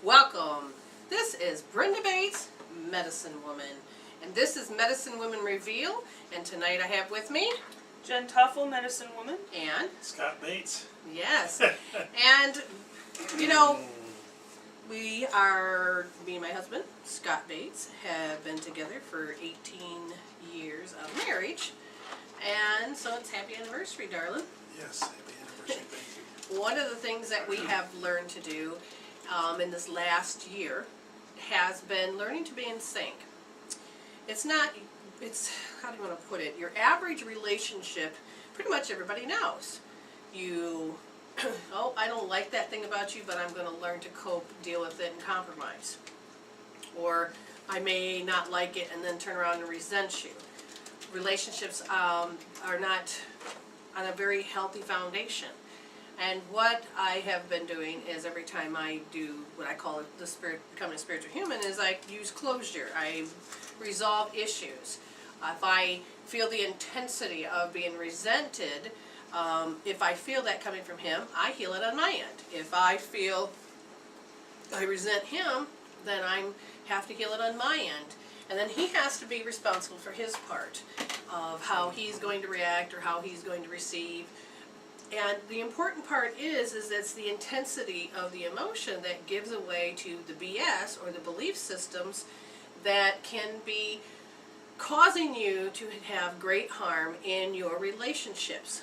Welcome. This is Brenda Bates, Medicine Woman. And this is Medicine Woman Reveal. And tonight I have with me Jen Tuffle, Medicine Woman. and Scott Bates. yes. And you know, me and my husband, Scott Bates, have been together for 18 years of marriage. And so it's happy anniversary, darling. Yes, happy anniversary. Thank you. One of the things that we have learned to do in this last year has been learning to be in sync. It's how do you want to put it? Your average relationship, pretty much everybody knows. Oh, I don't like that thing about you, but I'm going to learn to cope, deal with it, and compromise. Or I may not like it and then turn around and resent you. Relationships are not on a very healthy foundation. And what I have been doing is every time I do what I call becoming a spiritual human is I use closure. I resolve issues. If I feel the intensity of being resented, if I feel that coming from him, I heal it on my end. If I feel I resent him, then I have to heal it on my end. And then he has to be responsible for his part of how he's going to react or how he's going to receive. And the important part is it's the intensity of the emotion that gives away to the BS or the belief systems that can be causing you to have great harm in your relationships.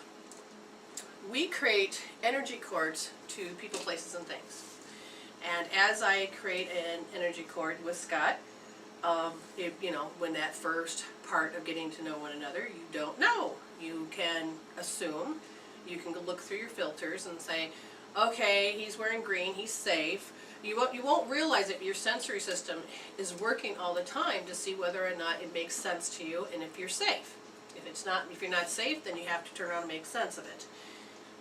We create energy cords to people, places, and things. And as I create an energy cord with Scott, when that first part of getting to know one another, you don't know. You can assume. You can look through your filters and say, okay, he's wearing green, he's safe. You won't realize that your sensory system is working all the time to see whether or not it makes sense to you and if you're safe. If you're not safe, then you have to turn around and make sense of it.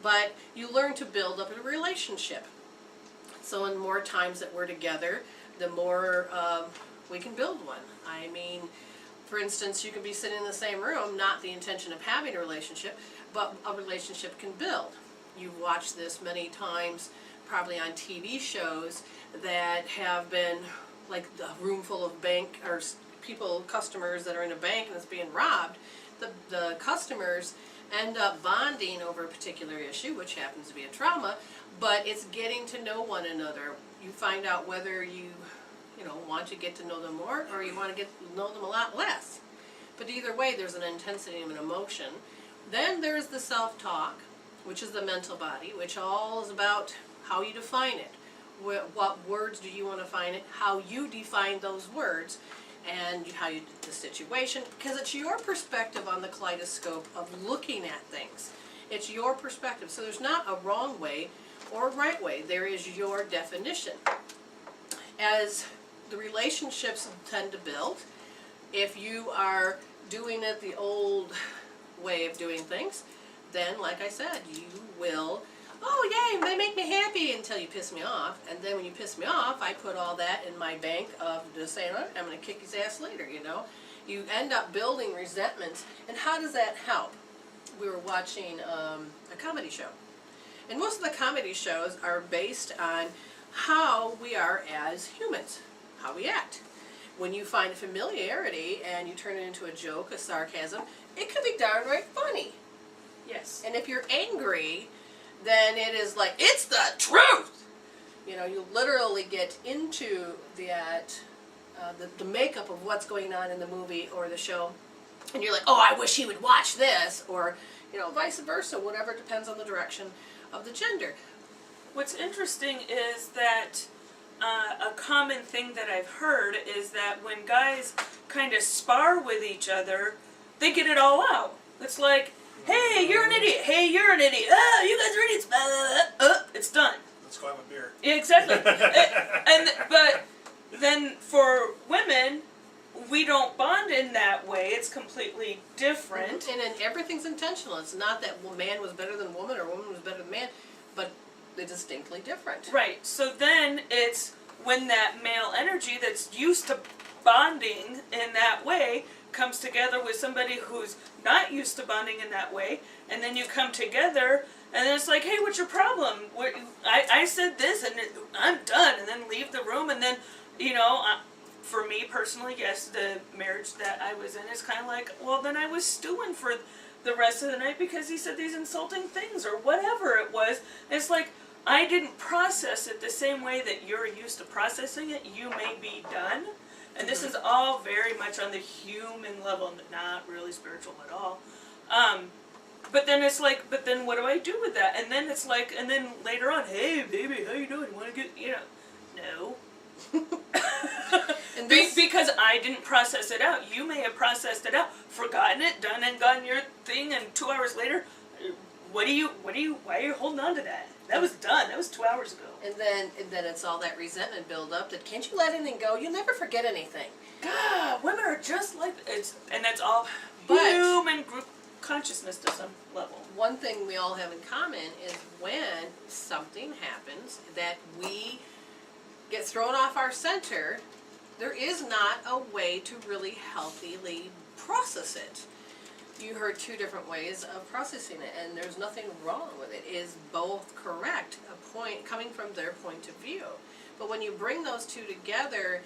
But you learn to build up a relationship. So the more times that we're together, the more we can build one. I mean, for instance, you can be sitting in the same room, not the intention of having a relationship, but a relationship can build. You've watched this many times, probably on TV shows that have been like a room full of customers that are in a bank and it's being robbed. The customers end up bonding over a particular issue, which happens to be a trauma, but it's getting to know one another. You find out whether you want to get to know them more or you want to get to know them a lot less. But either way, there's an intensity of an emotion. Then there's the self-talk, which is the mental body, which all is about how you define it. What words do you want to define it, how you define those words, and how you the situation, because it's your perspective on the kaleidoscope of looking at things. It's your perspective. So there's not a wrong way or a right way. There is your definition. As the relationships tend to build, if you are doing it the old way of doing things, then like I said, you will, oh yay, they make me happy until you piss me off. And then when you piss me off, I put all that in my bank of just saying, oh, I'm going to kick his ass later, You end up building resentments. And how does that help? We were watching a comedy show. And most of the comedy shows are based on how we are as humans, how we act. When you find familiarity and you turn it into a joke, a sarcasm, it can be downright funny. Yes. And if you're angry, then it is like, it's the truth! You literally get into the makeup of what's going on in the movie or the show, and you're like, oh, I wish he would watch this, or, vice versa, whatever, depends on the direction of the gender. What's interesting is that a common thing that I've heard is that when guys kind of spar with each other, they get it all out. It's like, hey, you're an idiot. Hey, you're an idiot. Ah, you guys are idiots. It's done. Let's go have a beer. Yeah, exactly. But then for women, we don't bond in that way. It's completely different. Mm-hmm. And everything's intentional. It's not that man was better than woman or woman was better than man, but they're distinctly different. Right. So then it's when that male energy that's used to bonding in that way comes together with somebody who's not used to bonding in that way, and then you come together, and then it's like, hey, what's your problem? I said this, and I'm done, and then leave the room, and then, for me personally, yes, the marriage that I was in is kind of like, well, then I was stewing for the rest of the night because he said these insulting things or whatever it was. It's like, I didn't process it the same way that you're used to processing it. You may be done. And this is all very much on the human level, not really spiritual at all. But then it's like, but then what do I do with that? And then it's like, and then later on, hey baby, how you doing? Want to get, no. And because I didn't process it out. You may have processed it out, forgotten it, done and gotten your thing, and 2 hours later, why are you holding on to that? That was done. That was 2 hours ago. And then it's all that resentment build up that can't you let anything go? You'll never forget anything. God, women are just like and that's all But- human group consciousness to some level. One thing we all have in common is when something happens that we get thrown off our center, there is not a way to really healthily process it. You heard two different ways of processing it, and there's nothing wrong with it. It is both correct, coming from their point of view. But when you bring those two together,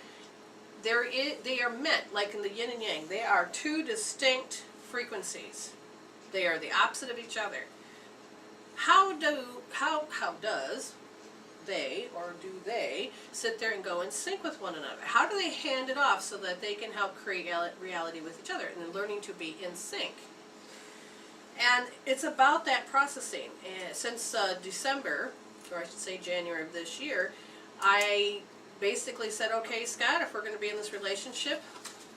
they are meant, like in the yin and yang, they are two distinct frequencies. They are the opposite of each other. How does they, or do they, sit there and go in sync with one another? How do they hand it off so that they can help create reality with each other, and then learning to be in sync? And it's about that processing. And since December, or I should say January of this year, I basically said, okay, Scott, if we're going to be in this relationship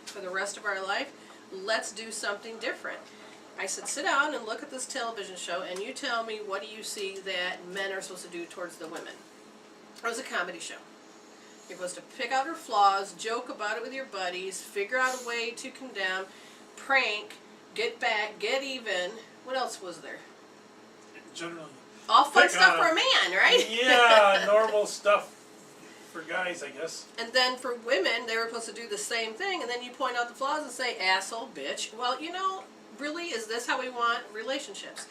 for the rest of our life, let's do something different. I said, sit down and look at this television show, and you tell me, what do you see that men are supposed to do towards the women? It was a comedy show. You're supposed to pick out her flaws, joke about it with your buddies, figure out a way to condemn, prank, get back, get even. What else was there? Generally. All fun Pick stuff on for a man, right? Yeah, normal stuff for guys, I guess. And then for women, they were supposed to do the same thing, and then you point out the flaws and say, asshole, bitch. Well, really, is this how we want relationships?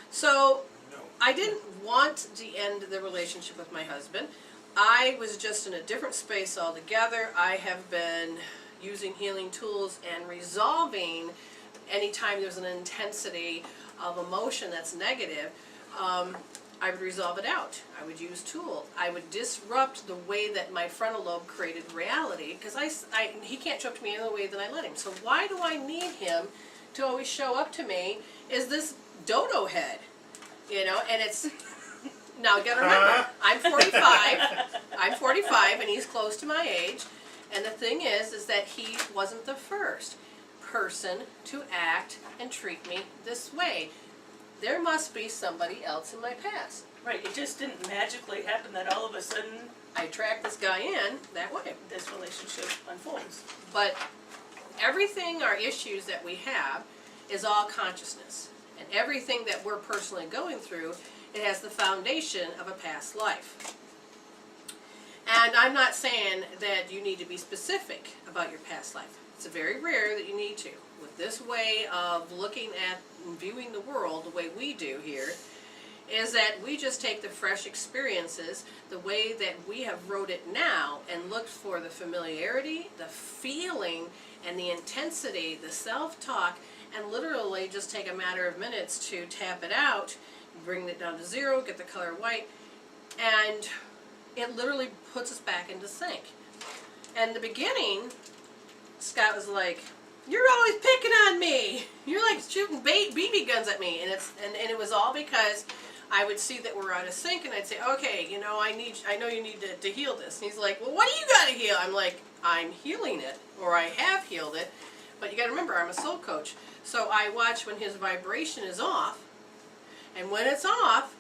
So, No. I didn't want to end the relationship with my husband. I was just in a different space altogether. I have been using healing tools and resolving anytime there's an intensity of emotion that's negative. I would resolve it out. I would use tools. I would disrupt the way that my frontal lobe created reality, because he can't show up to me any other way than I let him. So why do I need him to always show up to me? Is this dodo head? And it's, now you gotta remember, I'm 45, and he's close to my age, and the thing is that he wasn't the first person to act and treat me this way. There must be somebody else in my past. Right, it just didn't magically happen that all of a sudden I tracked this guy in that way. this relationship unfolds. But everything, our issues that we have, is all consciousness. And everything that we're personally going through, it has the foundation of a past life. And I'm not saying that you need to be specific about your past life. It's very rare that you need to. With this way of looking at and viewing the world the way we do here, is that we just take the fresh experiences, the way that we have wrote it now, and looked for the familiarity, the feeling, and the intensity, the self-talk, and literally just take a matter of minutes to tap it out, bring it down to zero, get the color white, and it literally puts us back into sync. And in the beginning, Scott was like, "You're always picking on me. You're like shooting BB guns at me," and it was all because I would see that we're out of sync, and I'd say, "Okay, I know you need to heal this." And he's like, "Well, what do you got to heal?" I'm like, "I'm healing it, or I have healed it." But you got to remember, I'm a soul coach, so I watch when his vibration is off, and when it's off,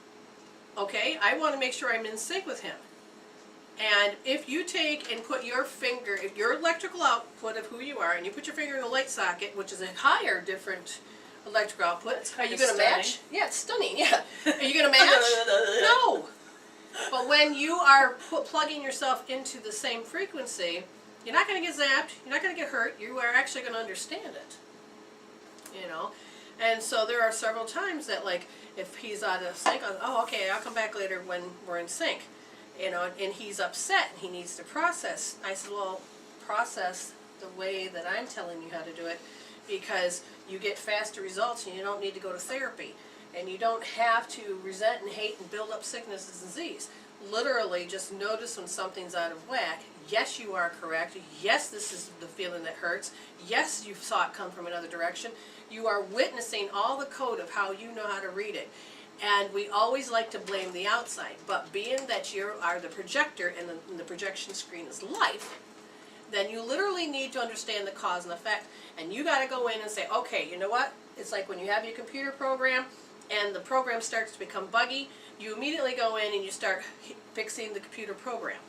okay, I want to make sure I'm in sync with him. And if you take and put your finger, if your electrical output of who you are, and you put your finger in a light socket, which is a higher, different electrical output, are you going to match? Yeah, it's stunning, yeah. Are you going to match? No. But when you are plugging yourself into the same frequency, You're not going to get zapped. You're not going to get hurt. You are actually going to understand it. You know? And so there are several times that, like, if he's out of sync, oh, okay, I'll come back later when we're in sync. You know, and he's upset and he needs to process. I said, well, process the way that I'm telling you how to do it, because you get faster results and you don't need to go to therapy. And you don't have to resent and hate and build up sickness and disease. Literally, just notice when something's out of whack. Yes, you are correct. Yes, this is the feeling that hurts. Yes, you saw it come from another direction. You are witnessing all the code of how you know how to read it. And we always like to blame the outside. But being that you are the projector and the projection screen is life, then you literally need to understand the cause and effect. And you got to go in and say, okay, you know what? It's like when you have your computer program and the program starts to become buggy, you immediately go in and you start fixing the computer program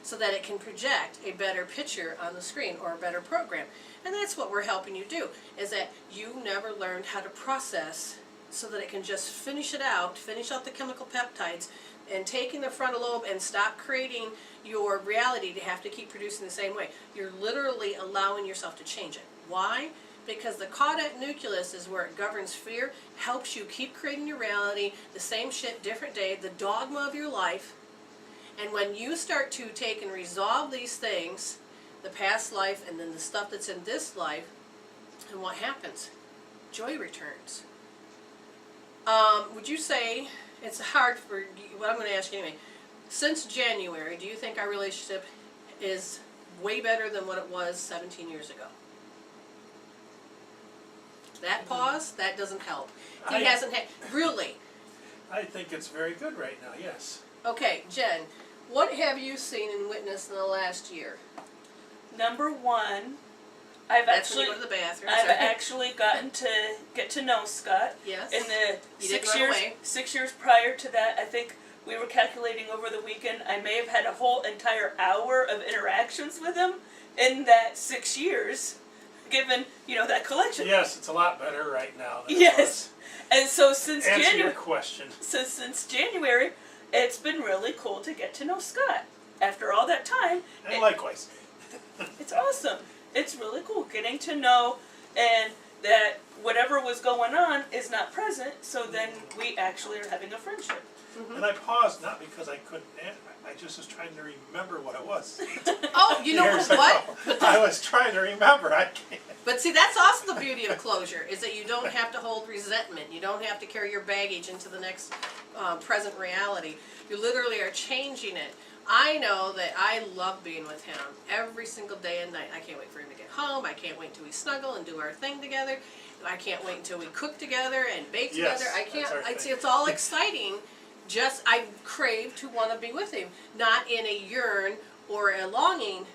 so that it can project a better picture on the screen or a better program. And that's what we're helping you do, is that you never learned how to process so that it can just finish out the chemical peptides, and taking the frontal lobe and stop creating your reality to have to keep producing the same way. You're literally allowing yourself to change it. Why? Because the caudate nucleus is where it governs fear, helps you keep creating your reality, the same shit, different day, the dogma of your life. And when you start to take and resolve these things, the past life and then the stuff that's in this life, and what happens? Joy returns. Would you say, it's hard for you, what I'm going to ask you anyway, since January, do you think our relationship is way better than what it was 17 years ago? That pause, that doesn't help. He hasn't had, really. I think it's very good right now, yes. Okay, Jen, what have you seen and witnessed in the last year? Number one, I've That's when you go to the bathroom. Sorry. actually gotten to get to know Scott. Yes. In the You didn't run away. 6 years prior to that, I think we were calculating over the weekend, I may have had a whole entire hour of interactions with him in that 6 years, given, you know, that collection. Yes, it's a lot better right now than Yes. it was. And so since Answer January, your question. so since January, it's been really cool to get to know Scott. After all that time, And likewise. it's awesome. It's really cool getting to know, and that whatever was going on is not present, so then we actually are having a friendship. Mm-hmm. And I paused not because I couldn't answer, I just was trying to remember what it was. Oh, you know Years what? ago. I was trying to remember, I can't. But see, that's also the beauty of closure, is that you don't have to hold resentment. You don't have to carry your baggage into the next present reality. You literally are changing it. I know that I love being with him every single day and night. I can't wait for him to get home. I can't wait until we snuggle and do our thing together. I can't wait until we cook together and bake Yes, together. I can't, that's our thing. it's all exciting. Just, I crave to want to be with him. Not in a yearn or a longing,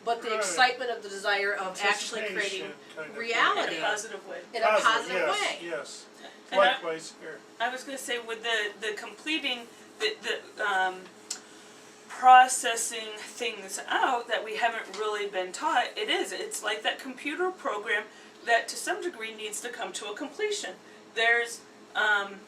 but the Right. excitement of the desire of actually creating Anticipation kind of thing. reality. In a positive way. In a positive yes, way. Yes, And likewise here. I was going to say, with the completing, the processing things out that we haven't really been taught, it's like that computer program that to some degree needs to come to a completion. There's, I'm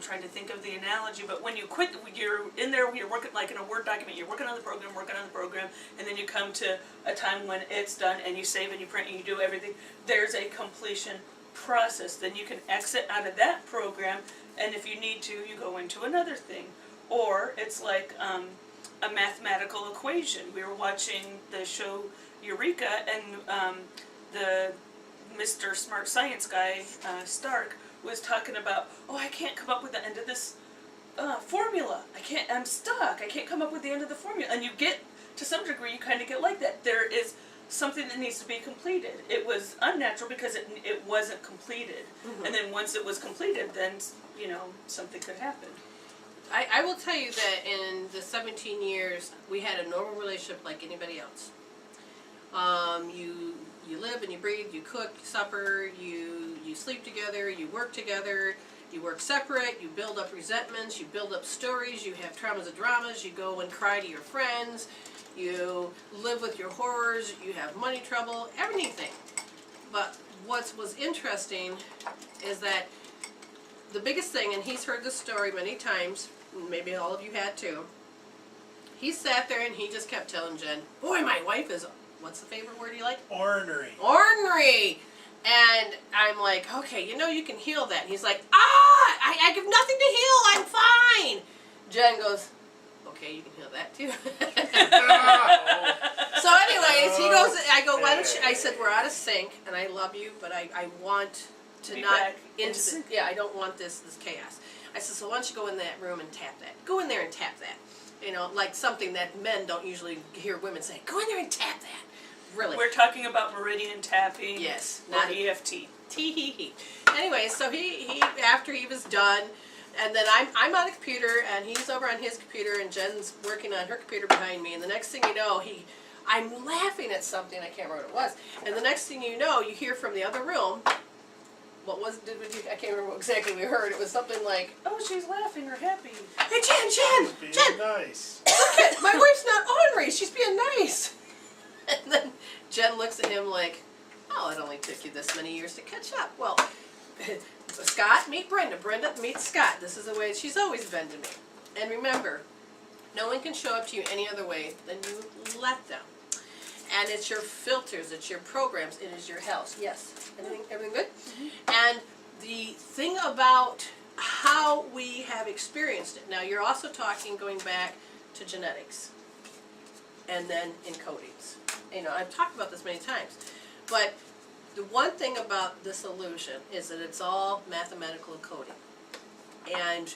trying to think of the analogy, but when you quit, you're in there, you're working like in a Word document, you're working on the program, and then you come to a time when it's done and you save and you print and you do everything. There's a completion process. Then you can exit out of that program, and if you need to, you go into another thing. Or it's like a mathematical equation. We were watching the show Eureka, and the Mr. Smart Science guy, Stark, was talking about, oh, I can't come up with the end of this formula. I'm stuck. I can't come up with the end of the formula. And you get, to some degree, you kind of get like that. There is something that needs to be completed. It was unnatural because it wasn't completed. Mm-hmm. And then once it was completed, then, you know, something could happen. I will tell you that in the 17 years, we had a normal relationship like anybody else. You live and you breathe, you cook supper, you sleep together, you work together, you work separate, you build up resentments, you build up stories, you have traumas and dramas, you go and cry to your friends, you live with your horrors, you have money trouble, everything. But what was interesting is that the biggest thing, and he's heard this story many times, maybe all of you had too, he sat there and he just kept telling Jen, boy, my wife is, what's the favorite word you like? Ornery. Ornery. And I'm like, okay, you know you can heal that. And he's like, I have nothing to heal, I'm fine. Jen goes, okay, you can heal that too. So anyways, he goes, I go, why don't you, I said, we're out of sync, and I love you, but I want to Be not, back into in sync. yeah, I don't want this chaos. I said, so why don't you go in that room and tap that. Go in there and tap that. You know, like something that men don't usually hear women say, go in there and tap that. Really. We're talking about meridian tapping. Yes, Or not EFT. Tee. Anyway, so he after he was done, and then I'm on the computer and he's over on his computer and Jen's working on her computer behind me, and the next thing you know, I'm laughing at something, I can't remember what it was, and the next thing you know, you hear from the other room, I can't remember exactly what we heard, it was something like, Oh, she's laughing or happy. hey Being Jen, nice. look at, my wife's not ornery, she's being nice. And then Jen looks at him like, oh, it only took you this many years to catch up. Well, Scott, meet Brenda. Brenda, meet Scott. This is the way she's always been to me. And remember, no one can show up to you any other way than you let them. And it's your filters, it's your programs, it is your house. Yes? Everything good? Mm-hmm. And the thing about how we have experienced it, now you're also talking going back to genetics and then encodings. You know, I've talked about this many times. But the one thing about this illusion is that it's all mathematical encoding. And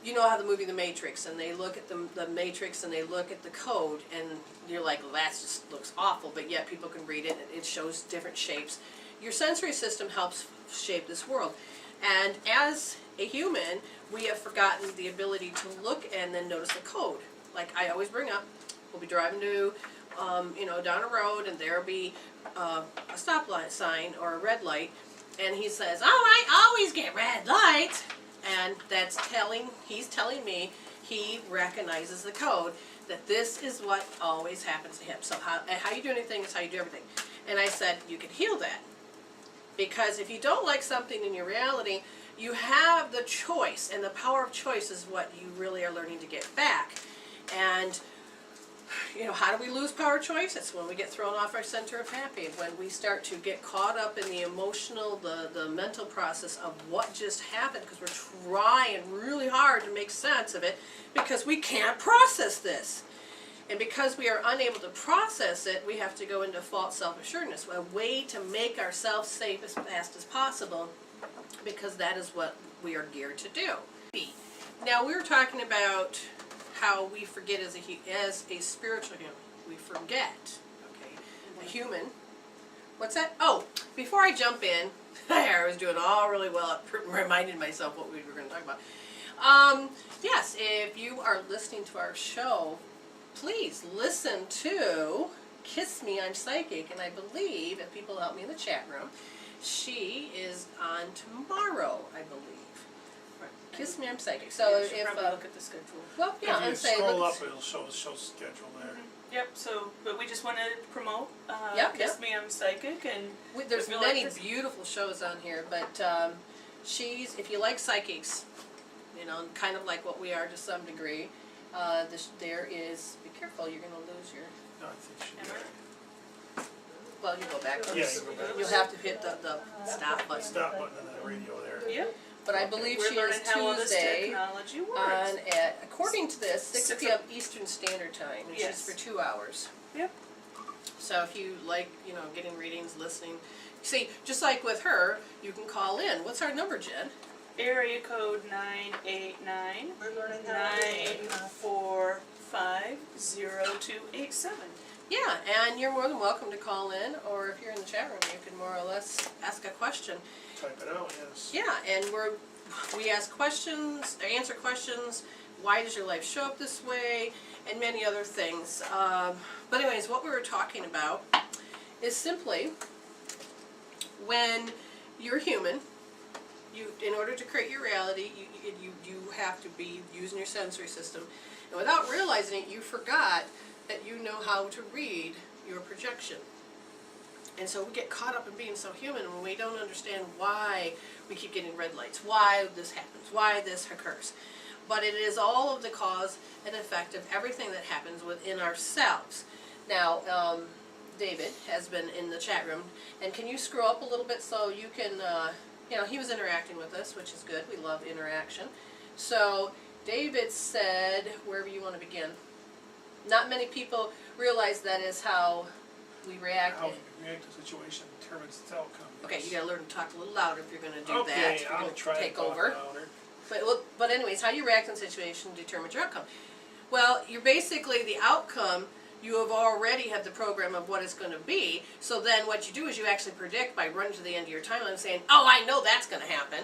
you know how the movie The Matrix, and they look at the Matrix and they look at the code, and you're like, well, that just looks awful, but yet people can read it, and it shows different shapes. Your sensory system helps shape this world. And as a human, we have forgotten the ability to look and then notice the code. Like I always bring up, we'll be driving to down a road, and there'll be a stop sign or a red light, and he says, oh, I always get red lights, and he's telling me he recognizes the code, that this is what always happens to him. So how you do anything is how you do everything. And I said, you can heal that, because if you don't like something in your reality, you have the choice, and the power of choice is what you really are learning to get back. And you know, how do we lose power of choice? It's when we get thrown off our center of happy, when we start to get caught up in the emotional, the mental process of what just happened, because we're trying really hard to make sense of it, because we can't process this. And because we are unable to process it, we have to go into false self-assuredness, a way to make ourselves safe as fast as possible, because that is what we are geared to do. Now, we were talking about how we forget as a spiritual human. We forget, okay, a human. What's that? Oh, before I jump in, I was doing all really well at reminding myself what we were going to talk about. Yes, if you are listening to our show, please listen to Kiss Me, I'm Psychic, and I believe, if people help me in the chat room, she is on tomorrow, I believe. Kiss Me, I'm Psychic. So yeah, if probably look at the schedule. Well, yeah, If you I'm saying scroll up, it'll show schedule there. Yep. So, but we just wanted to promote Yep. Kiss Me, I'm Psychic, and there's if you many like this- beautiful shows on here, but she's, if you like psychics, you know, kind of like what we are to some degree, there is, be careful, you're going to lose your, No, I think she Am I- well, you go back. Yeah, you go back. You'll have to hit the stop button. Stop button on the radio there. Yep. But I believe We're she learning is how all this Tuesday technology works. on according to this, 6 p.m. Eastern Standard Time, which is Yes. for 2 hours. Yep. So if you like, you know, getting readings, listening, see, just like with her, you can call in. What's our number, Jen? Area code 989-945-0287. Yeah, and you're more than welcome to call in, or if you're in the chat room, you can more or less ask a question. Type it out, yes. Yeah, and we ask questions, answer questions. Why does your life show up this way? And many other things. But anyways, what we were talking about is simply when you're human, in order to create your reality, you have to be using your sensory system. And without realizing it, you forgot that you know how to read your projection. And so we get caught up in being so human when we don't understand why we keep getting red lights, why this happens, why this occurs. but it is all of the cause and effect of everything that happens within ourselves. Now, David has been in the chat room, and can you scroll up a little bit so you can, he was interacting with us, which is good. We love interaction. So, David said, wherever you want to begin, not many people realize that is how we react. How you react to a situation determines its outcome. Okay, you gotta learn to talk a little louder if you're gonna do that. Okay, If you're I'll gonna try take to talk over. louder. But anyways, how you react in a situation determines your outcome. Well, you're basically the outcome. You have already had the program of what it's going to be. So then what you do is you actually predict by running to the end of your timeline and saying, oh, I know that's going to happen.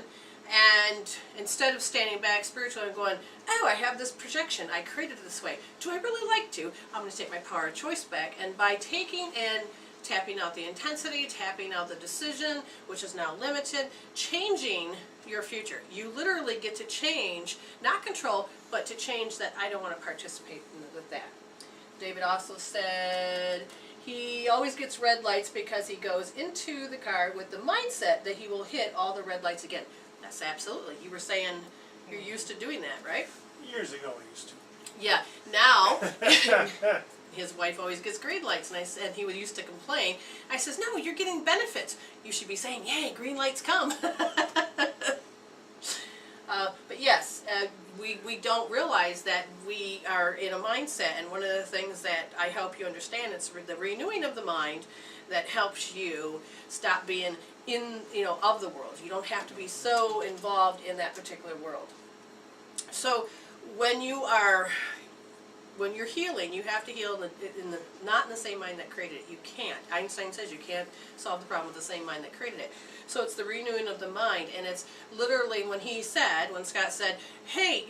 And instead of standing back spiritually and going, oh, I have this projection, I created it this way. Do I really like to? I'm going to take my power of choice back. And by taking and tapping out the intensity, tapping out the decision, which is now limited, changing your future. You literally get to change, not control, but to change that I don't want to participate with that. David also said he always gets red lights because he goes into the car with the mindset that he will hit all the red lights again. That's absolutely. You were saying you're used to doing that, right? Years ago I used to. Yeah. Now, his wife always gets green lights, and I said he used to complain. I says, no, you're getting benefits. You should be saying, yay, green lights come. But yes, we don't realize that we are in a mindset, and one of the things that I help you understand is the renewing of the mind that helps you stop being of the world. You don't have to be so involved in that particular world. So when you're healing, you have to heal not in the same mind that created it. You can't. Einstein says you can't solve the problem with the same mind that created it. So it's the renewing of the mind, and it's literally when Scott said, hey,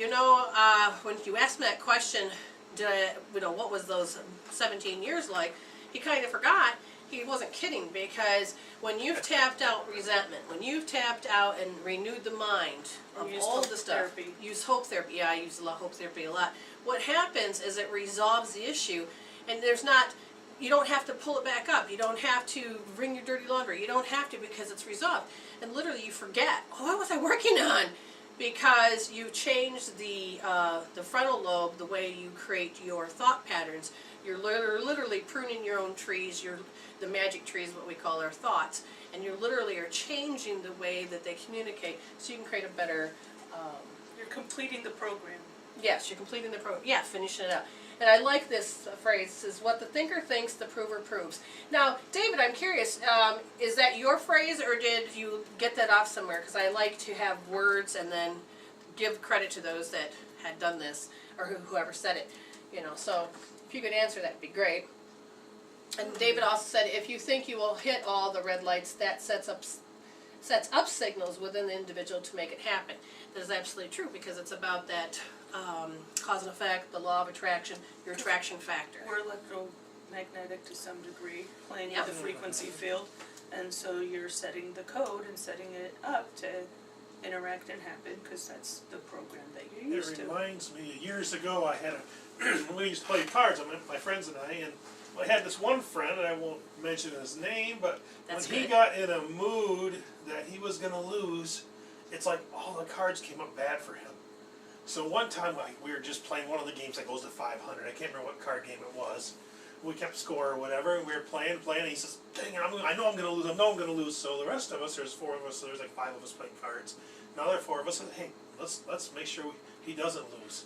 when you asked me that question, what was those 17 years like, he kind of forgot. He wasn't kidding, because when you've tapped out resentment, when you've tapped out and renewed the mind of all the stuff, use hope therapy. Yeah, I use hope therapy a lot. What happens is it resolves the issue, and you don't have to pull it back up. You don't have to wring your dirty laundry. You don't have to, because it's resolved. And literally you forget, what was I working on? Because you changed the frontal lobe, the way you create your thought patterns. You're literally pruning your own trees. The magic tree is what we call our thoughts. And you literally are changing the way that they communicate so you can create a better... You're completing the program. Yes, you're completing the program. Yeah, finishing it up. And I like this phrase. It says, what the thinker thinks, the prover proves. Now, David, I'm curious, is that your phrase, or did you get that off somewhere? Because I like to have words and then give credit to those that had done this, or whoever said it. So if you could answer, that'd be great. And David also said, if you think you will hit all the red lights, that sets up signals within the individual to make it happen. That is absolutely true, because it's about that cause and effect, the law of attraction, your attraction factor. We're electromagnetic to some degree, playing Yep. with the frequency field, and so you're setting the code and setting it up to interact and happen, because that's the program that you're used to. It reminds me, years ago I had we used to play cards, my friends and I had this one friend, and I won't mention his name, but That's when he good. got in a mood that he was going to lose, it's like all the cards came up bad for him. So one time we were just playing one of the games that goes to 500. I can't remember what card game it was. We kept score or whatever, and we were playing, and he says, dang it, I know I'm going to lose, So the rest of us, there's 4 of us, so there's like 5 of us playing cards. Now there are 4 of us said, hey, let's make sure he doesn't lose.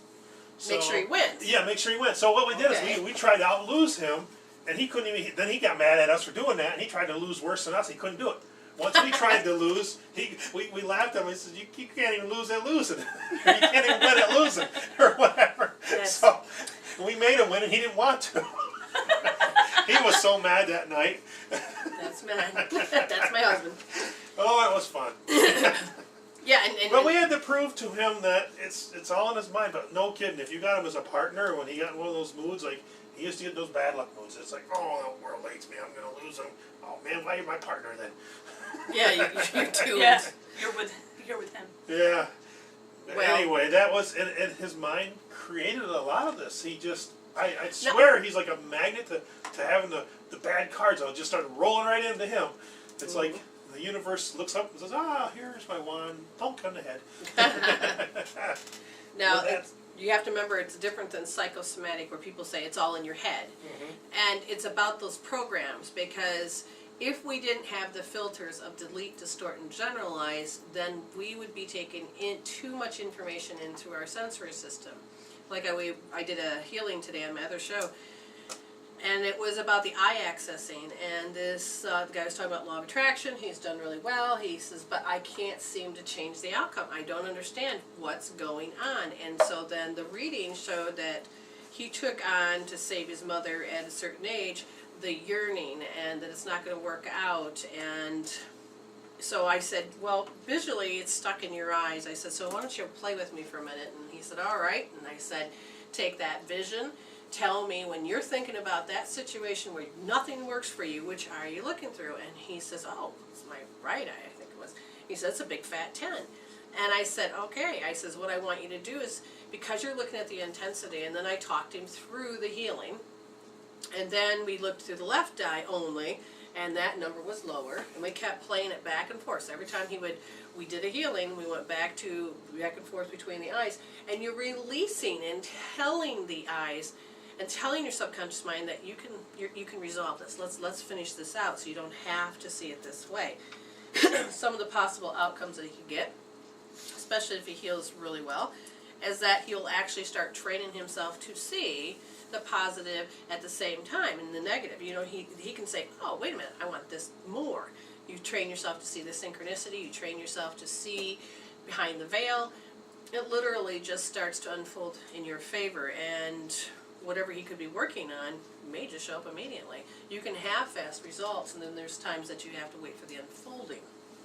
So, Make sure he wins. Yeah, make sure he wins. So what we did Okay. is we tried to out-lose him, and he couldn't even, then he got mad at us for doing that, and he tried to lose worse than us. He couldn't do it. Once we tried to lose, we laughed at him. We said, you can't even lose at losing. You can't even win at losing, or whatever. Yes. So we made him win, and he didn't want to. He was so mad that night. That's mine. That's my husband. Oh, it was fun. Yeah, But we had to prove to him that it's all in his mind. But no kidding, if you got him as a partner, when he got in one of those moods, like he used to get those bad luck moods. It's like, oh, the world hates me. I'm gonna lose him. Oh man, why are you my partner then? yeah, you're too. Yeah, you're with him. Yeah. Well- Anyway, that was and his mind created a lot of this. He just, I swear, he's like a magnet to having the bad cards. I just started rolling right into him. It's like the universe looks up and says, here's my wand, don't come to head. Now, Well, that's- you have to remember it's different than psychosomatic where people say it's all in your head. And it's about those programs, because if we didn't have the filters of delete, distort, and generalize, then we would be taking in too much information into our sensory system. Like I did a healing today on my other show, and it was about the eye accessing, and this the guy was talking about law of attraction. He's done really well. He says, but I can't seem to change the outcome. I don't understand what's going on. And so then the reading showed that he took on, to save his mother at a certain age, the yearning, and that it's not going to work out. And so I said, well, visually it's stuck in your eyes. I said, so why don't you play with me for a minute? And he said, all right. And I said, take that vision. Tell me when you're thinking about that situation where nothing works for you, which eye are you looking through? And he says, oh, it's my right eye, I think it was. He said, it's a big fat 10. And I said, okay. I says, what I want you to do is, because you're looking at the intensity, and then I talked him through the healing, and then we looked through the left eye only, and that number was lower, and we kept playing it back and forth. So every time we did a healing, we went back and forth between the eyes, and you're releasing and telling the eyes, and telling your subconscious mind that you can resolve this. Let's finish this out, so you don't have to see it this way. Some of the possible outcomes that he could get, especially if he heals really well, is that he'll actually start training himself to see the positive at the same time and the negative. You know, he can say, oh, wait a minute, I want this more. You train yourself to see the synchronicity. You train yourself to see behind the veil. It literally just starts to unfold in your favor, and whatever he could be working on may just show up immediately. You can have fast results, and then there's times that you have to wait for the unfolding.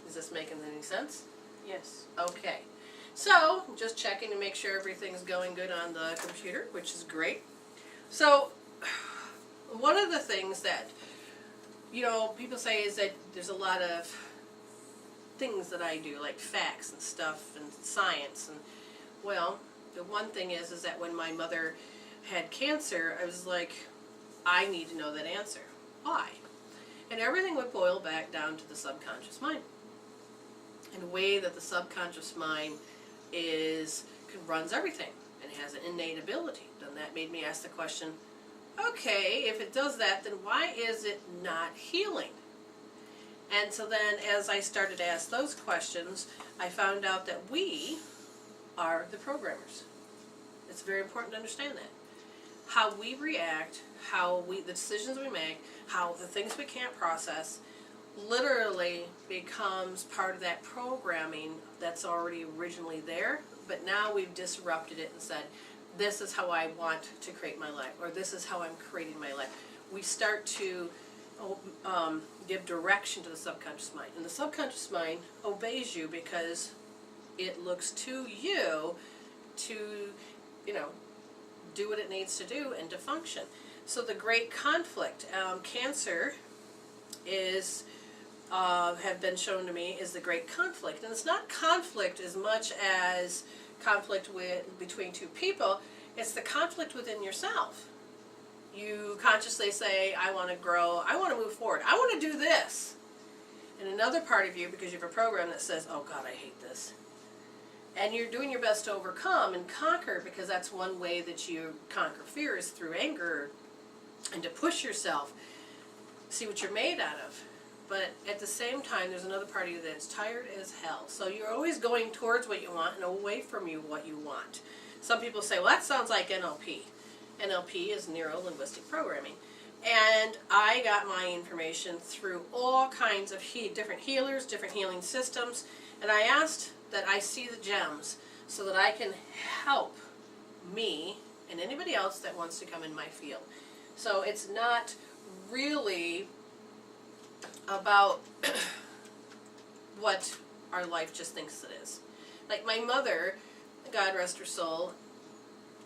Is this making any sense? Yes. Okay. So, just checking to make sure everything's going good on the computer, which is great. So, one of the things that, people say is that there's a lot of things that I do, like facts and stuff and science. And, well, the one thing is that when my mother had cancer, I was like, I need to know that answer. Why? And everything would boil back down to the subconscious mind. And the way that the subconscious mind runs everything and has an innate ability. Then that made me ask the question, okay, if it does that, then why is it not healing? And so then as I started to ask those questions, I found out that we are the programmers. It's very important to understand that. How we react, the decisions we make, how the things we can't process, literally becomes part of that programming that's already originally there, but now we've disrupted it and said, this is how I want to create my life, or this is how I'm creating my life. We start to give direction to the subconscious mind, and the subconscious mind obeys you because it looks to you to, do what it needs to do and to function. So the great conflict, cancer is, have been shown to me, is the great conflict. And it's not conflict as much as conflict between two people. It's the conflict within yourself. You consciously say, I want to grow, I want to move forward, I want to do this. And another part of you, because you have a program that says, oh God, I hate this. And you're doing your best to overcome and conquer, because that's one way that you conquer fear, is through anger and to push yourself, see what you're made out of. But at the same time, there's another part of you that's tired as hell. So you're always going towards what you want and away from what you want. Some people say, well, that sounds like NLP. NLP is neuro-linguistic programming. And I got my information through all kinds of different healers, different healing systems. And I asked that I see the gems so that I can help me and anybody else that wants to come in my field. So it's not really about what our life just thinks it is. Like my mother, God rest her soul,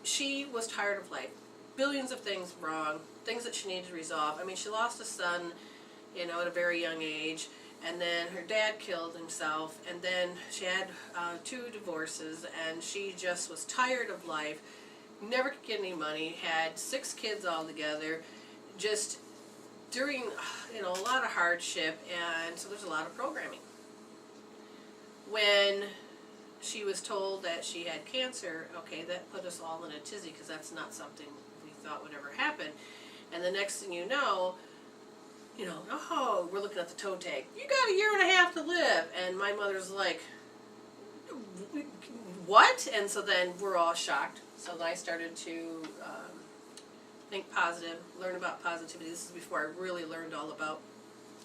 she was tired of life. Billions of things wrong, things that she needed to resolve. I mean, she lost a son, at a very young age. And then her dad killed himself, and then she had 2 divorces, and she just was tired of life, never could get any money, had 6 kids altogether, just during, a lot of hardship, and so there's a lot of programming. When she was told that she had cancer, okay, that put us all in a tizzy, because that's not something we thought would ever happen. And the next thing you know, oh, we're looking at the toe tag. You got 1.5 years to live. And my mother's like, what? And so then we're all shocked. So then I started to think positive, learn about positivity. This is before I really learned all about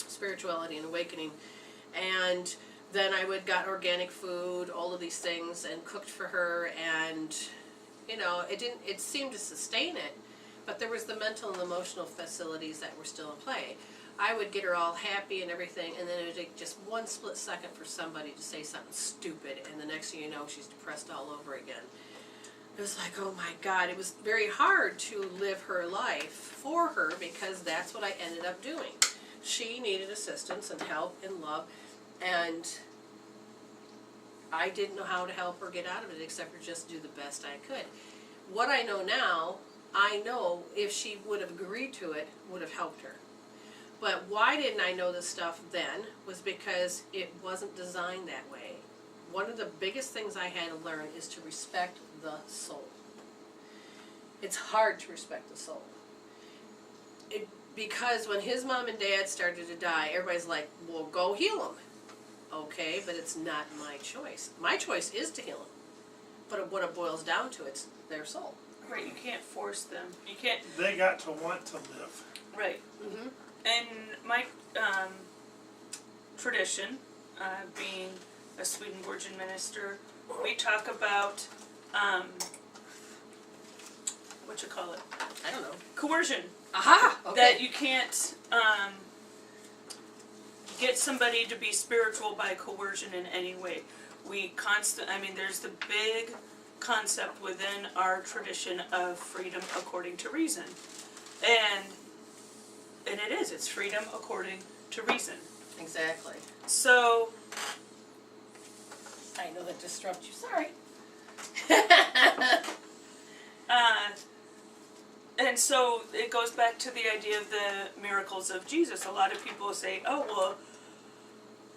spirituality and awakening. And then I got organic food, all of these things, and cooked for her, and it seemed to sustain it, but there was the mental and emotional facilities that were still in play. I would get her all happy and everything, and then it would take just one split second for somebody to say something stupid, and the next thing you know, she's depressed all over again. It was like, oh my God, it was very hard to live her life for her, because that's what I ended up doing. She needed assistance and help and love, and I didn't know how to help her get out of it except for just do the best I could. What I know now, I know if she would have agreed to it, would have helped her. But why didn't I know this stuff then was because it wasn't designed that way. One of the biggest things I had to learn is to respect the soul. It's hard to respect the soul. Because when his mom and dad started to die, everybody's like, well, go heal them. Okay, but it's not my choice. My choice is to heal them. But what it boils down to, it's their soul. Right, you can't force them. You can't. They got to want to live. Right. Mm-hmm. In my tradition, being a Swedenborgian minister, we talk about what you call it? I don't know. Coercion. Aha! Okay. That you can't get somebody to be spiritual by coercion in any way. There's the big concept within our tradition of freedom according to reason. And it's freedom according to reason. Exactly. So, I know that disrupts you. Sorry. and so it goes back to the idea of the miracles of Jesus. A lot of people say, oh, well,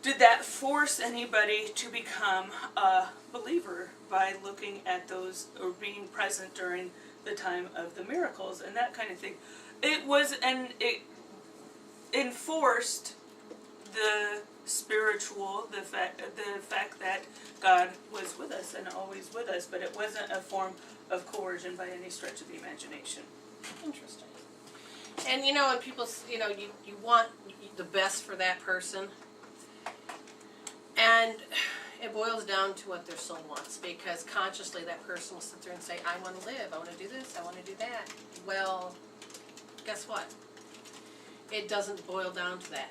did that force anybody to become a believer by looking at those or being present during the time of the miracles and that kind of thing? It was, and it enforced the spiritual, the fact that God was with us and always with us, but it wasn't a form of coercion by any stretch of the imagination. Interesting. And when people, you want the best for that person, and it boils down to what their soul wants, because consciously that person will sit there and say, I want to live, I want to do this, I want to do that. Well, guess what? It doesn't boil down to that.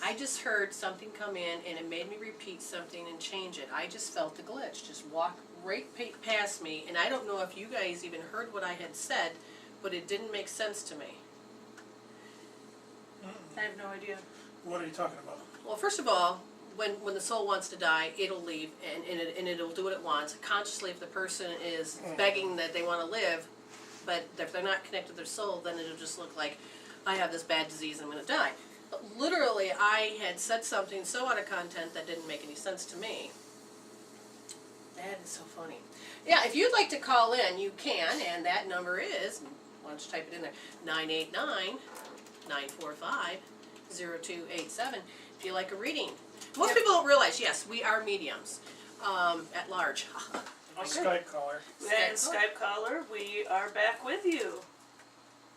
I just heard something come in and it made me repeat something and change it. I just felt the glitch just walk right past me, and I don't know if you guys even heard what I had said, but it didn't make sense to me. I have no idea. What are you talking about? Well, first of all, when the soul wants to die, it'll leave, and it'll do what it wants. Consciously, if the person is begging that they want to live, but if they're not connected to their soul, then it'll just look like, I have this bad disease, I'm going to die. But literally, I had said something so out of content that didn't make any sense to me. That is so funny. Yeah, if you'd like to call in, you can, and that number is, why don't you type it in there, 989-945-0287, if you like a reading. Most people don't realize, yes, we are mediums at large. A Skype caller. And Skype caller, we are back with you.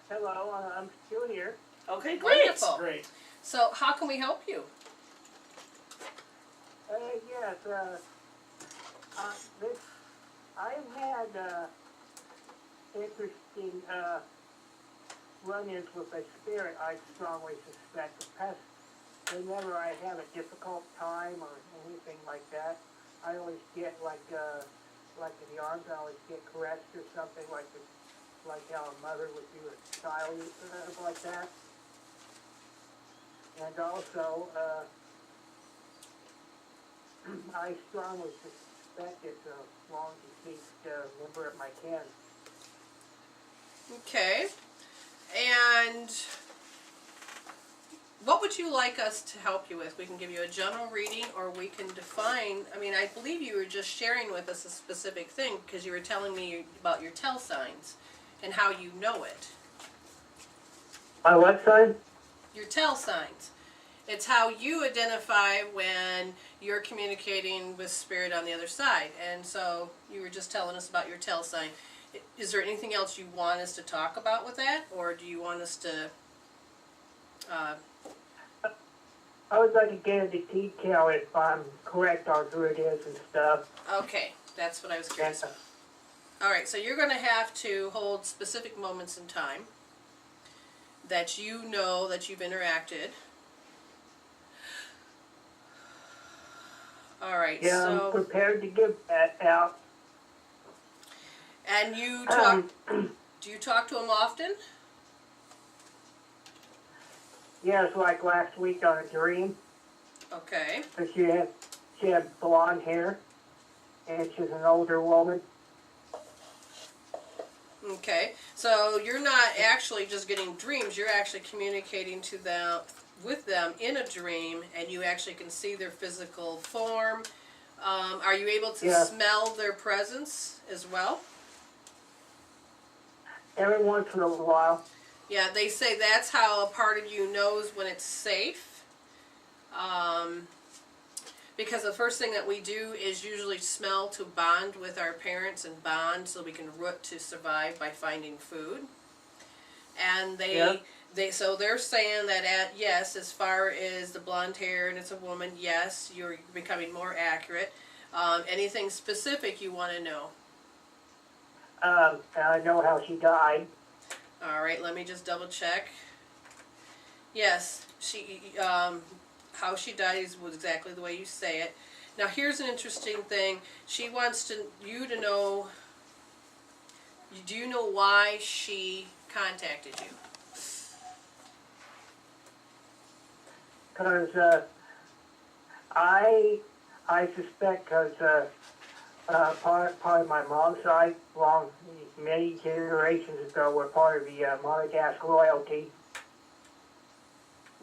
Hello, I'm still here. Okay, great. Wonderful. Great. So, how can we help you? Yes, I've had interesting run-ins with a spirit, I strongly suspect. Whenever I have a difficult time or anything like that, I always get like in the arms, I always get caressed or something like how a mother would do a child, like that. And also, I strongly suspect it's a long-deceased member of my kin. Okay. And what would you like us to help you with? We can give you a general reading, or we can define. I mean, I believe you were just sharing with us a specific thing because you were telling me about your tell signs and how you know it. My what sign? Your tell signs. It's how you identify when you're communicating with spirit on the other side. And so you were just telling us about your tell sign. Is there anything else you want us to talk about with that, or do you want us to? I would like to get into detail if I'm correct on who it is and stuff. Okay, that's what I was curious about. All right, so you're going to have to hold specific moments in time that you know that you've interacted. All right, Yeah, so I'm prepared to give that out. and you talk. Do you talk to him often? Yes, like last week on a dream. Okay. So she had blonde hair, and she's an older woman. Okay, so you're not actually just getting dreams, you're actually communicating to them, with them in a dream, and you actually can see their physical form. Are you able to Yeah. smell their presence as well? Every once in a while. Yeah, they say that's how a part of you knows when it's safe. Because the first thing that we do is usually smell to bond with our parents and bond so we can root to survive by finding food. And so they're saying that yes, as far as the blonde hair and it's a woman, yes, you're becoming more accurate. Anything specific you want to know? And I know how she died. All right, let me just double check. Yes, how she dies was exactly the way you say it. Now here's an interesting thing. She wants you to know. Do you know why she contacted you? Because I suspect because part of my mom's side, many generations ago, were part of the Monegasque royalty.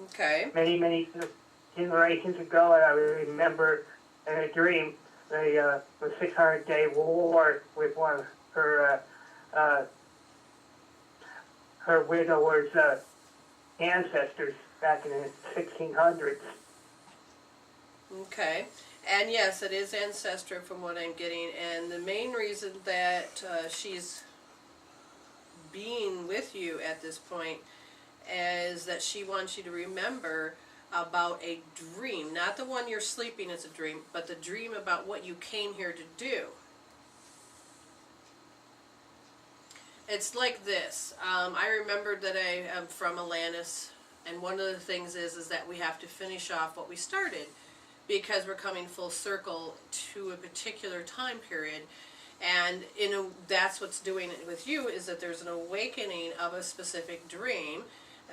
Okay. Many generations ago, and I remember in a dream the 600-day war with one of her widower's ancestors back in the 1600s. Okay. And yes, it is ancestral from what I'm getting. And the main reason that she's being with you at this point is that she wants you to remember about a dream. Not the one you're sleeping as a dream, but the dream about what you came here to do. It's like this. I remembered that I am from Atlantis, and one of the things is that we have to finish off what we started, because we're coming full circle to a particular time period. And that's what's doing it with you, is that there's an awakening of a specific dream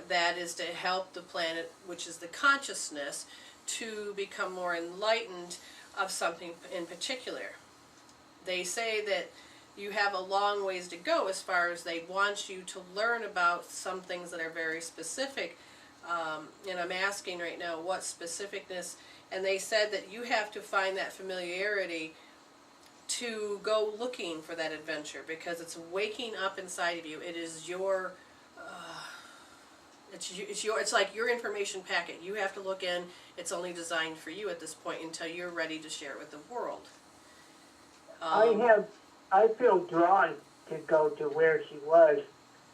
that is to help the planet, which is the consciousness, to become more enlightened of something in particular. They say that you have a long ways to go as far as they want you to learn about some things that are very specific. And I'm asking right now what specificness, and they said that you have to find that familiarity to go looking for that adventure, because it's waking up inside of you. It is your it's like your information packet. You have to look in. It's only designed for you at this point until you're ready to share it with the world. I feel drawn to go to where she was.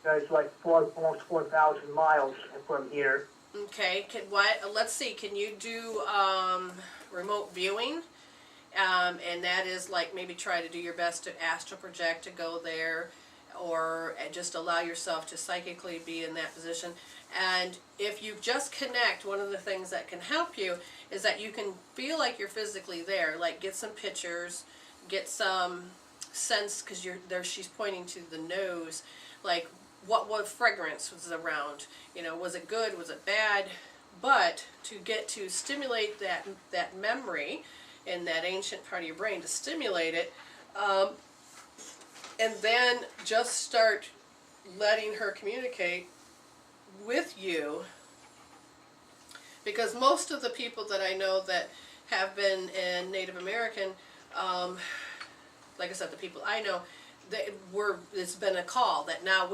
It's like almost 4,000 miles from here. Okay. Let's see. Can you do remote viewing? And that is like maybe try to do your best to astral project to go there, or just allow yourself to psychically be in that position. And if you just connect, one of the things that can help you is that you can feel like you're physically there. Like get some pictures, get some sense, because she's pointing to the nose, like what fragrance was around. Was it good? Was it bad? But to get to stimulate that memory in that ancient part of your brain, to stimulate it, and then just start letting her communicate with you, because most of the people that I know that have been in Native American, like I said, the people I know, it's been a call that now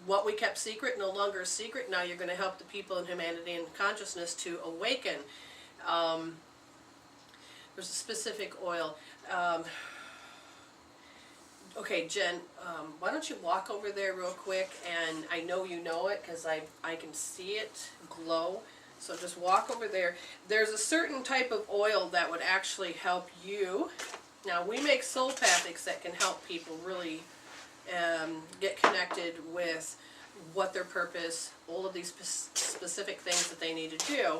what we kept secret no longer is secret. Now you're going to help the people in humanity and consciousness to awaken. There's a specific oil. Okay, Jen, why don't you walk over there real quick, and I know you know it because I can see it glow. So just walk over there. There's a certain type of oil that would actually help you. Now, we make soulpathics that can help people really get connected with what their purpose, all of these specific things that they need to do.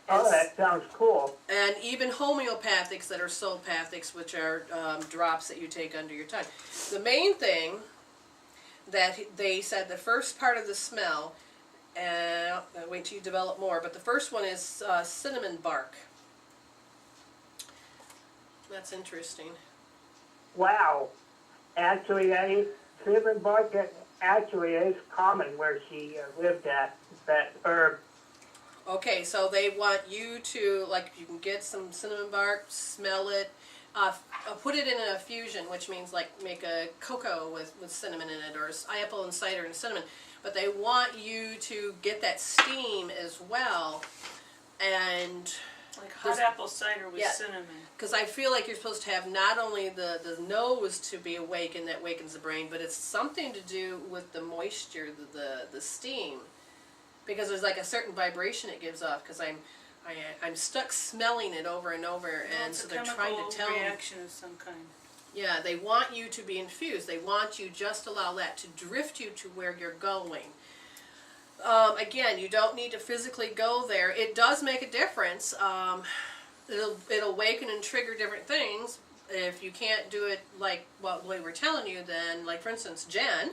Oh, that sounds cool. And even homeopathics that are soulpathics, which are drops that you take under your tongue. The main thing that they said, the first part of the smell, and I'll wait till you develop more, but the first one is cinnamon bark. That's interesting. Wow. Actually, cinnamon bark actually is common where she lived at, that herb. Okay, so they want you to, like, you can get some cinnamon bark, smell it, put it in a fusion, which means like make a cocoa with cinnamon in it, or apple and cider and cinnamon. But they want you to get that steam as well, and Like hot apple cider with cinnamon. because I feel like you're supposed to have not only the nose to be awakened, that wakens the brain, but it's something to do with the moisture, the steam, because there's like a certain vibration it gives off. Because I'm stuck smelling it over and over, and so they're trying to tell me. Reaction of some kind. Yeah, they want you to be infused. They want you just allow that to drift you to where you're going. Again, you don't need to physically go there. It does make a difference. It'll awaken and trigger different things. If you can't do it like what we were telling you, then, like for instance, Jen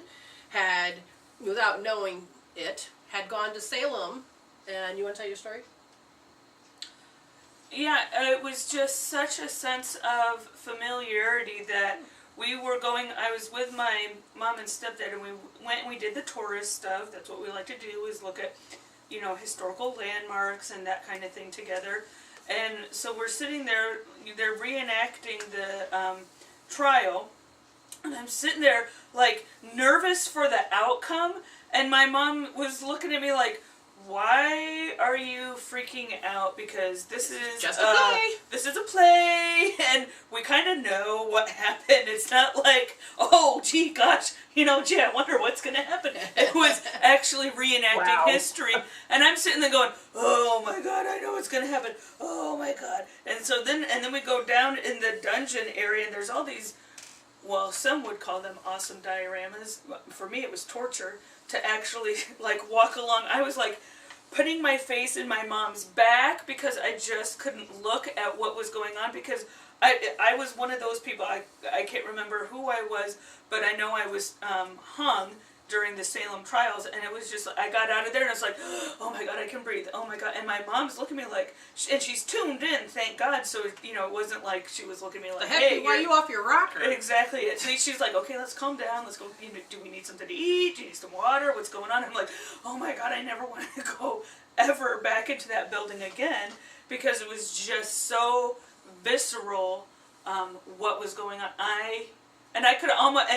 had, without knowing it, had gone to Salem. And you want to tell your story? Yeah, it was just such a sense of familiarity that we were going, I was with my mom and stepdad, and we went and we did the tourist stuff. That's what we like to do, is look at, historical landmarks and that kind of thing together. And so we're sitting there, they're reenacting the trial, and I'm sitting there, like, nervous for the outcome, and my mom was looking at me like, why are you freaking out? Because this is just a play. This is a play, and we kind of know what happened. It's not like, oh, gee, gosh, gee, I wonder what's going to happen. It was actually reenacting history, and I'm sitting there going, oh my God, I know what's going to happen. Oh my God. And so then we go down in the dungeon area, and there's all these, well, some would call them awesome dioramas. For me, it was torture to actually, like, walk along. I was, like, putting my face in my mom's back because I just couldn't look at what was going on, because I was one of those people, I can't remember who I was, but I know I was hung during the Salem trials, and it was just, I got out of there and I was like, oh my God, I can breathe, oh my God, and my mom's looking at me like, and she's tuned in, thank God, so, it wasn't like she was looking at me like, hey, why are you off your rocker? Exactly. So she's like, okay, let's calm down, let's go, do we need something to eat, do you need some water, what's going on? I'm like, oh my God, I never want to go ever back into that building again, because it was just so visceral, what was going on. I could almost,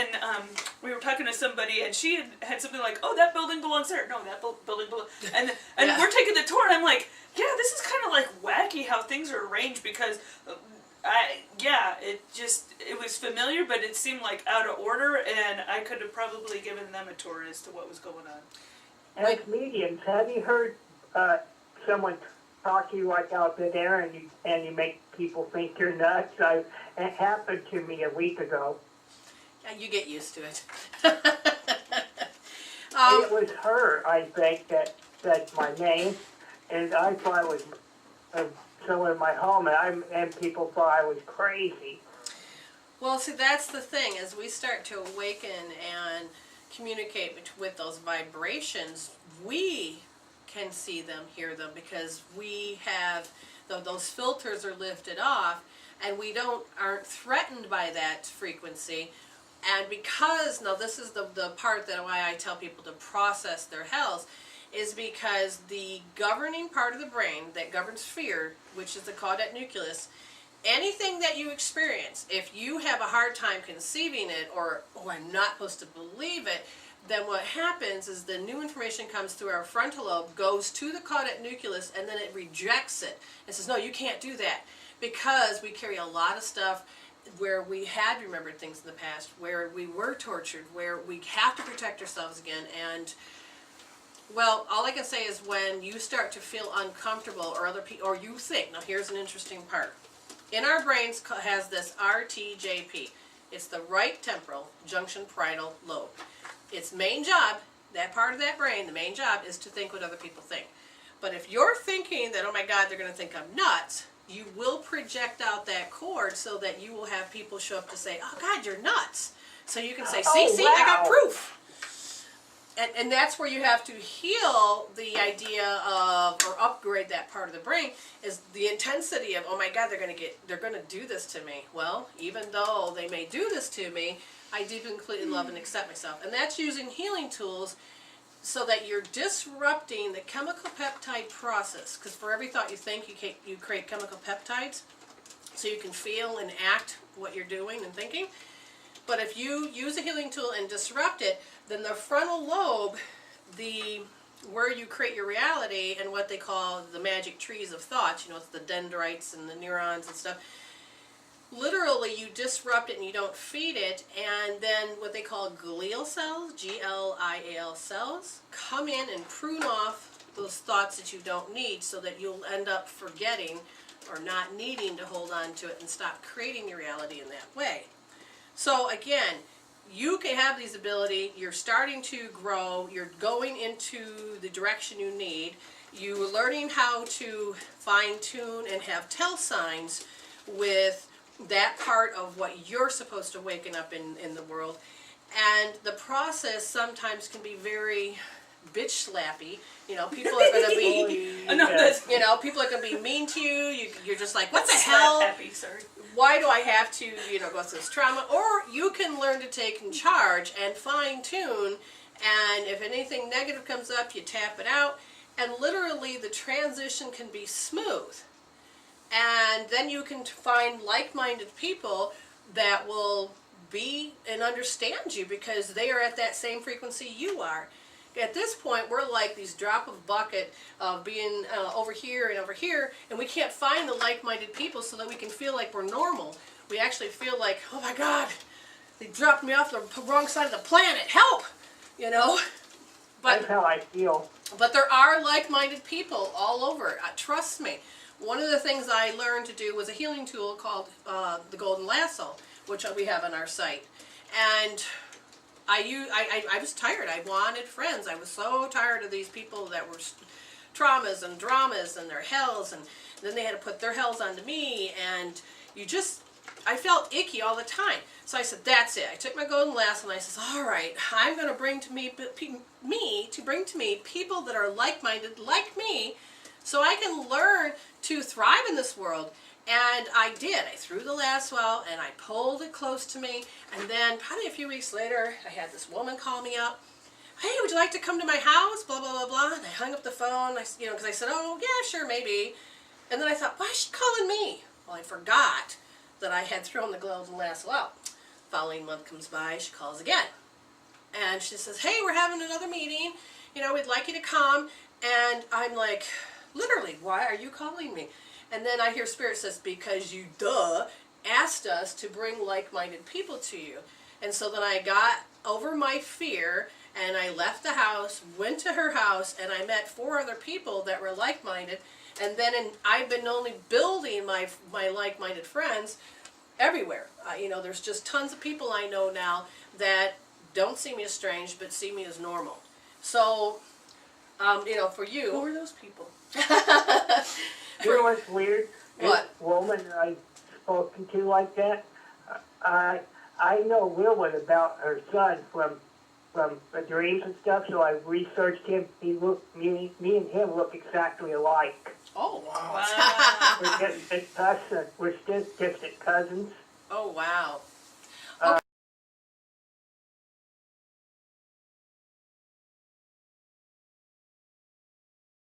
we were talking to somebody, and she had something like, oh, that building belongs there. No, that building belongs, and we're taking the tour, and I'm like, yeah, this is kind of like wacky how things are arranged, because it was familiar, but it seemed like out of order, and I could have probably given them a tour as to what was going on. As mediums, have you heard someone talk to you like out there, and you make people think you're nuts? It happened to me a week ago. Yeah, you get used to it. It was her, I think, that said my name, and I thought it was someone in my home, and people thought I was crazy. Well, see, that's the thing. As we start to awaken and communicate with those vibrations, we can see them, hear them, because we have those filters are lifted off, and we aren't threatened by that frequency. And because, now this is the part that why I tell people to process their health, is because the governing part of the brain that governs fear, which is the caudate nucleus, anything that you experience, if you have a hard time conceiving it, or, oh, I'm not supposed to believe it, then what happens is the new information comes through our frontal lobe, goes to the caudate nucleus, and then it rejects it. It says, no, you can't do that. Because we carry a lot of stuff where we had remembered things in the past, where we were tortured, where we have to protect ourselves again. And, well, all I can say is when you start to feel uncomfortable, or other people, or you think, now here's an interesting part. In our brains has this RTJP. It's the right temporal junction parietal lobe. Its main job, that part of that brain, the main job is to think what other people think. But if you're thinking that, oh my God, they're going to think I'm nuts, you will project out that cord so that you will have people show up to say, oh God, you're nuts. So you can say, see, I got proof. And that's where you have to heal the idea of, or upgrade that part of the brain, is the intensity of, oh my God, they're going to do this to me. Well, even though they may do this to me, I deeply and completely love and accept myself. And that's using healing tools so that you're disrupting the chemical peptide process. Because for every thought you think, you create chemical peptides so you can feel and act what you're doing and thinking. But if you use a healing tool and disrupt it, then the frontal lobe, where you create your reality and what they call the magic trees of thoughts, it's the dendrites and the neurons and stuff, literally you disrupt it and you don't feed it, and then what they call glial cells, G-L-I-A-L cells, come in and prune off those thoughts that you don't need, so that you'll end up forgetting or not needing to hold on to it and stop creating your reality in that way. So again, you can have these abilities, you're starting to grow, you're going into the direction you need, you're learning how to fine tune and have tell signs with that part of what you're supposed to waken up in the world. And the process sometimes can be very bitch slappy. People are going to be, people are going to be mean to you. You're just like, what the hell? Happy, sorry. Why do I have to, go through this trauma? Or you can learn to take in charge and fine tune. And if anything negative comes up, you tap it out. And literally the transition can be smooth. And then you can find like-minded people that will be and understand you because they are at that same frequency you are. At this point, we're like these drop of bucket of being over here and over here, and we can't find the like-minded people so that we can feel like we're normal. We actually feel like, oh my God, they dropped me off the wrong side of the planet, help! But that's how I feel. But there are like-minded people all over. Trust me. One of the things I learned to do was a healing tool called the Golden Lasso, which we have on our site. And I was tired. I wanted friends. I was so tired of these people that were traumas and dramas and their hells, and then they had to put their hells onto me, and I felt icky all the time. So I said, that's it. I took my Golden Lasso and I said, all right, I'm going to bring to me people that are like-minded, like me, so I can learn to thrive in this world. And I did. I threw the lasso out and I pulled it close to me. And then probably a few weeks later, I had this woman call me up. Hey, would you like to come to my house? Blah, blah, blah, blah. And I hung up the phone, because I said, oh, yeah, sure, maybe. And then I thought, why is she calling me? Well, I forgot that I had thrown the Golden Lasso out. Following month comes by, she calls again. And she says, hey, we're having another meeting. We'd like you to come. And I'm like, literally, why are you calling me? And then I hear Spirit says, because you, asked us to bring like-minded people to you. And so then I got over my fear, and I left the house, went to her house, and I met 4 other people that were like-minded. And then I've been only building my like-minded friends everywhere. There's just tons of people I know now that don't see me as strange, but see me as normal. So, for you... Who are those people? You know what's weird? What? This woman I've spoken to like that, I know real well about her son from the dreams and stuff, so I researched him. Me and him look exactly alike. Oh, wow. We're just distant cousins. Oh, wow.